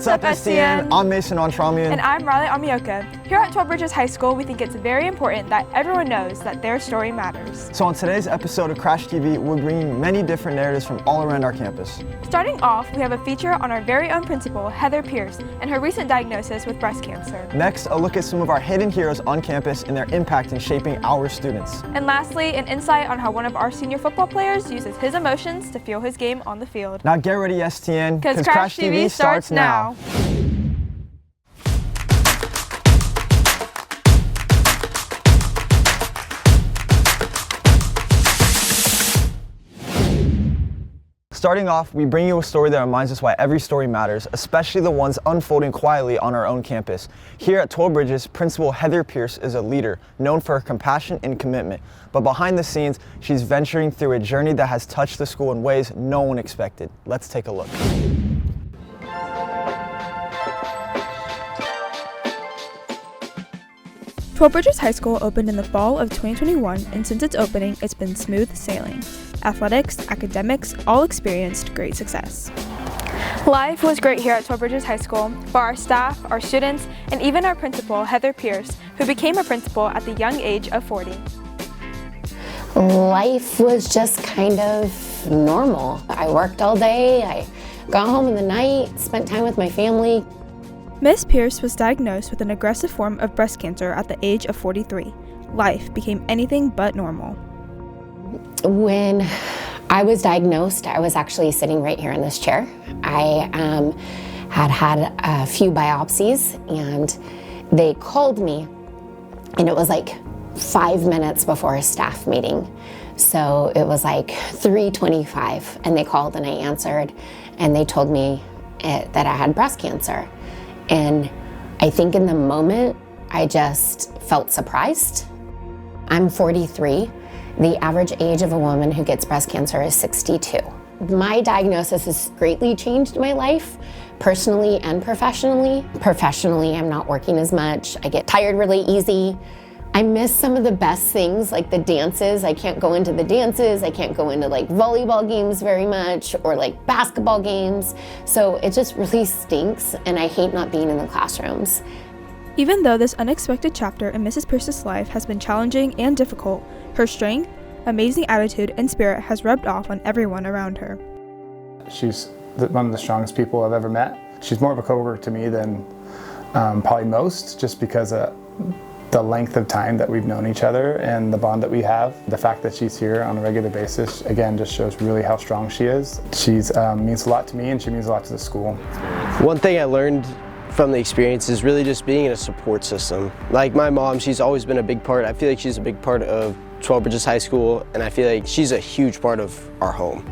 What's up, STN? I'm Mason Antaramian. And I'm Amioka. Here at 12 Bridges High School, we think it's very important that everyone knows that their story matters. So on today's episode of Crash TV, we're bringing many different narratives from all around our campus. Starting off, we have a feature on our very own principal, Heather Pierce, and her recent diagnosis with breast cancer. Next, a look at some of our hidden heroes on campus and their impact in shaping our students. And lastly, an insight on how one of our senior football players uses his emotions to fuel his game on the field. Now get ready, STN, because Crash TV starts now. Starting off, we bring you a story that reminds us why every story matters, especially the ones unfolding quietly on our own campus. Here at 12 Bridges, Principal Heather Pierce is a leader known for her compassion and commitment. But behind the scenes, she's venturing through a journey that has touched the school in ways no one expected. Let's take a look. Bridges High School opened in the fall of 2021, and since its opening, it's been smooth sailing. Athletics, academics, all experienced great success. Life was great here at 12 Bridges High School for our staff, our students, and even our principal, Heather Pierce, who became a principal at the young age of 40. Life was just kind of normal. I worked all day, I got home in the night, spent time with my family. Miss Pierce was diagnosed with an aggressive form of breast cancer at the age of 43. Life became anything but normal. When I was diagnosed, I was actually sitting right here in this chair. I had a few biopsies, and they called me, and it was like 5 minutes before a staff meeting. So it was like 3:25, and they called and I answered, and they told me that I had breast cancer. And I think in the moment, I just felt surprised. I'm 43. The average age of a woman who gets breast cancer is 62. My diagnosis has greatly changed my life, personally and professionally. Professionally, I'm not working as much. I get tired really easy. I miss some of the best things, like the dances. I can't go into the dances. I can't go into like volleyball games very much, or like basketball games. So it just really stinks, and I hate not being in the classrooms. Even though this unexpected chapter in Mrs. Pierce's life has been challenging and difficult, her strength, amazing attitude, and spirit has rubbed off on everyone around her. She's one of the strongest people I've ever met. She's more of a coworker to me than probably most, just because the length of time that we've known each other and the bond that we have. The fact that she's here on a regular basis, again, just shows really how strong she is. She's means a lot to me, and she means a lot to the school. One thing I learned from the experience is really just being in a support system. Like my mom, she's always been a big part. I feel like she's a big part of 12 Bridges High School, and I feel like she's a huge part of our home.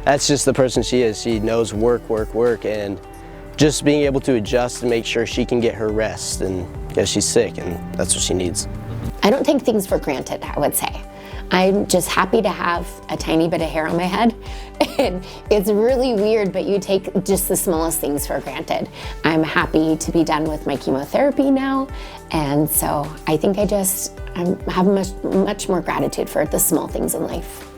That's just the person she is. She knows work, work, work, and just being able to adjust and make sure she can get her rest, and she's sick, and that's what she needs. I don't take things for granted, I would say. I'm just happy to have a tiny bit of hair on my head. And it's really weird, but you take just the smallest things for granted. I'm happy to be done with my chemotherapy now. And so I think I have much more gratitude for the small things in life.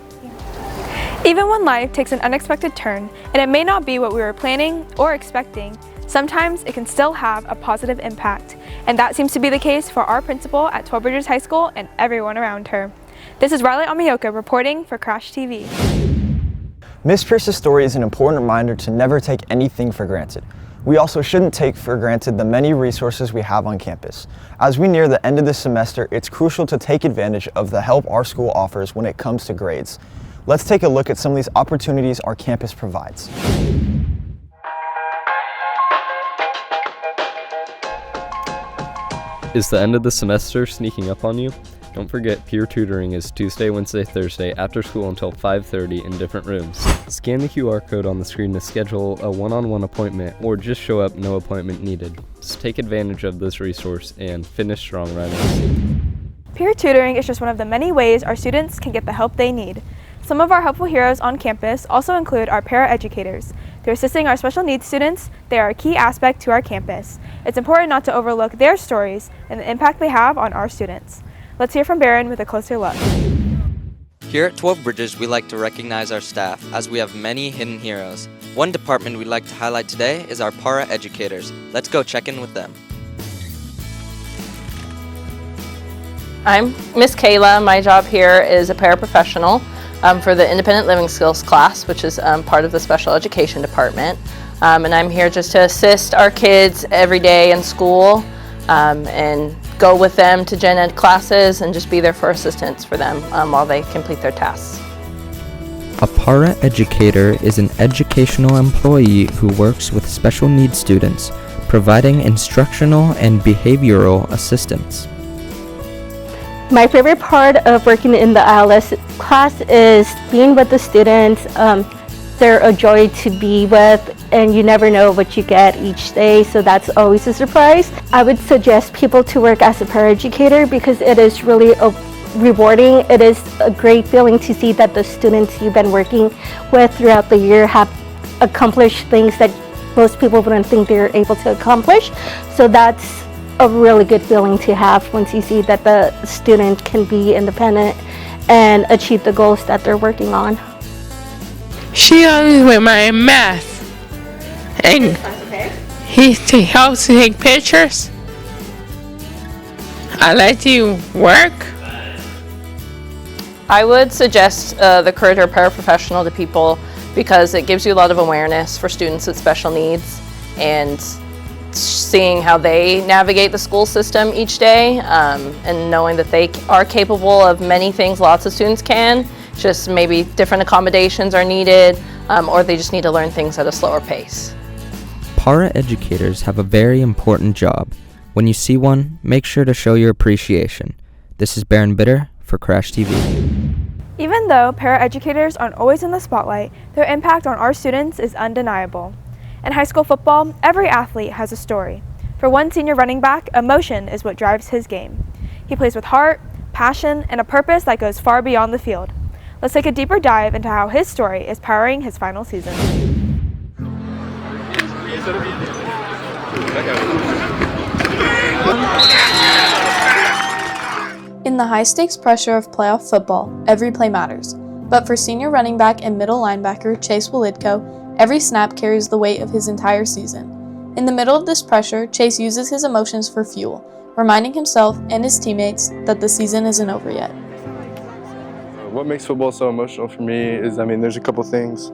Even when life takes an unexpected turn, and it may not be what we were planning or expecting, sometimes it can still have a positive impact. And that seems to be the case for our principal at 12 Bridges High School and everyone around her. This is Amioka reporting for Crash TV. Miss Pierce's story is an important reminder to never take anything for granted. We also shouldn't take for granted the many resources we have on campus. As we near the end of the semester, it's crucial to take advantage of the help our school offers when it comes to grades. Let's take a look at some of these opportunities our campus provides. Is the end of the semester sneaking up on you? Don't forget, peer tutoring is Tuesday, Wednesday, Thursday after school until 5:30 in different rooms. Scan the QR code on the screen to schedule a one-on-one appointment, or just show up, no appointment needed. Just take advantage of this resource and finish strong, Rhinos. Peer tutoring is just one of the many ways our students can get the help they need. Some of our helpful heroes on campus also include our paraeducators. Through assisting our special needs students, they are a key aspect to our campus. It's important not to overlook their stories and the impact they have on our students. Let's hear from Barron with a closer look. Here at 12 Bridges, we like to recognize our staff, as we have many hidden heroes. One department we'd like to highlight today is our para-educators. Let's go check in with them. I'm Miss Kayla. My job here is a paraprofessional for the Independent Living Skills class, which is part of the Special Education Department. And I'm here just to assist our kids every day in school and go with them to gen ed classes and just be there for assistance for them while they complete their tasks. A para-educator is an educational employee who works with special needs students, providing instructional and behavioral assistance. My favorite part of working in the ILS class is being with the students. They're a joy to be with, and you never know what you get each day, so that's always a surprise. I would suggest people to work as a paraeducator because it is really rewarding. It is a great feeling to see that the students you've been working with throughout the year have accomplished things that most people wouldn't think they're able to accomplish. So that's a really good feeling to have once you see that the student can be independent and achieve the goals that they're working on. She helps with my math, and he helps take pictures. I like to work. I would suggest the career to a paraprofessional to people because it gives you a lot of awareness for students with special needs and seeing how they navigate the school system each day and knowing that they are capable of many things lots of students can, just maybe different accommodations are needed or they just need to learn things at a slower pace. Para-educators have a very important job. When you see one, make sure to show your appreciation. This is Baron Bitter for Crash TV. Even though paraeducators aren't always in the spotlight, their impact on our students is undeniable. In high school football, every athlete has a story. For one senior running back, emotion is what drives his game. He plays with heart, passion, and a purpose that goes far beyond the field. Let's take a deeper dive into how his story is powering his final season. In the high-stakes pressure of playoff football, every play matters. But for senior running back and middle linebacker Chase Wolidko, every snap carries the weight of his entire season. In the middle of this pressure, Chase uses his emotions for fuel, reminding himself and his teammates that the season isn't over yet. What makes football so emotional for me is, there's a couple things.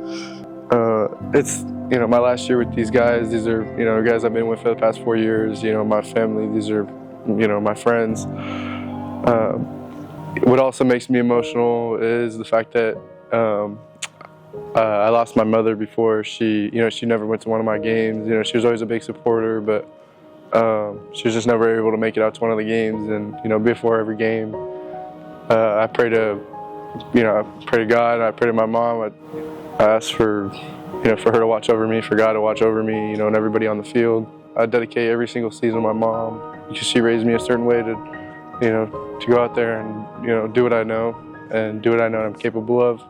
It's, my last year with these guys. These are, guys I've been with for the past 4 years. My family. These are, my friends. What also makes me emotional is the fact that I lost my mother before. She never went to one of my games. She was always a big supporter, but she was just never able to make it out to one of the games. And before every game, I pray to God. I pray to my mom. I ask for her to watch over me, for God to watch over me, and everybody on the field. I dedicate every single season to my mom because she raised me a certain way to go out there and do what I know and do what I know I'm capable of.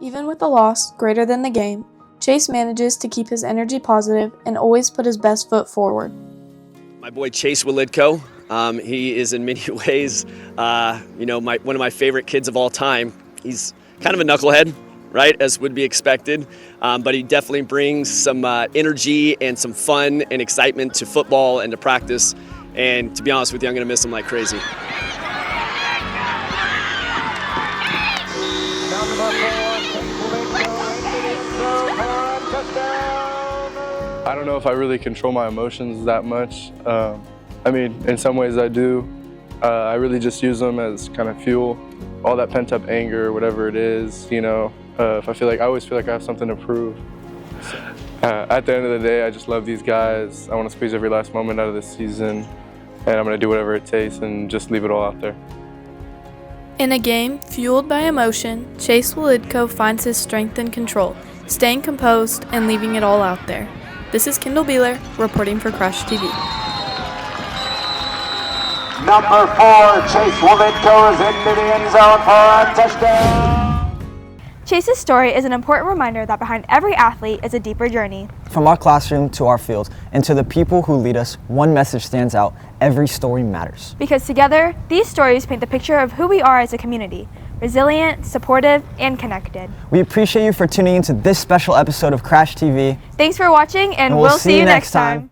Even with the loss greater than the game, Chase manages to keep his energy positive and always put his best foot forward. My boy Chase Wolidko, he is in many ways, one of my favorite kids of all time. He's kind of a knucklehead, right, as would be expected, but he definitely brings some energy and some fun and excitement to football and to practice. And to be honest with you, I'm going to miss him like crazy. I don't know if I really control my emotions that much. In some ways I do. I really just use them as kind of fuel. All that pent-up anger, whatever it is, if I always feel like I have something to prove. At the end of the day, I just love these guys. I want to squeeze every last moment out of this season, and I'm going to do whatever it takes and just leave it all out there. In a game fueled by emotion, Chase Wolidko finds his strength and control, staying composed and leaving it all out there. This is Kendall Beeler reporting for Crush TV. Number 4, Chase Wolidko is into the end zone for a touchdown. Chase's story is an important reminder that behind every athlete is a deeper journey. From our classroom to our fields and to the people who lead us, one message stands out: every story matters. Because together, these stories paint the picture of who we are as a community. resilient, supportive, and connected. We appreciate you for tuning into this special episode of Crash TV. Thanks for watching, and we'll see you next time.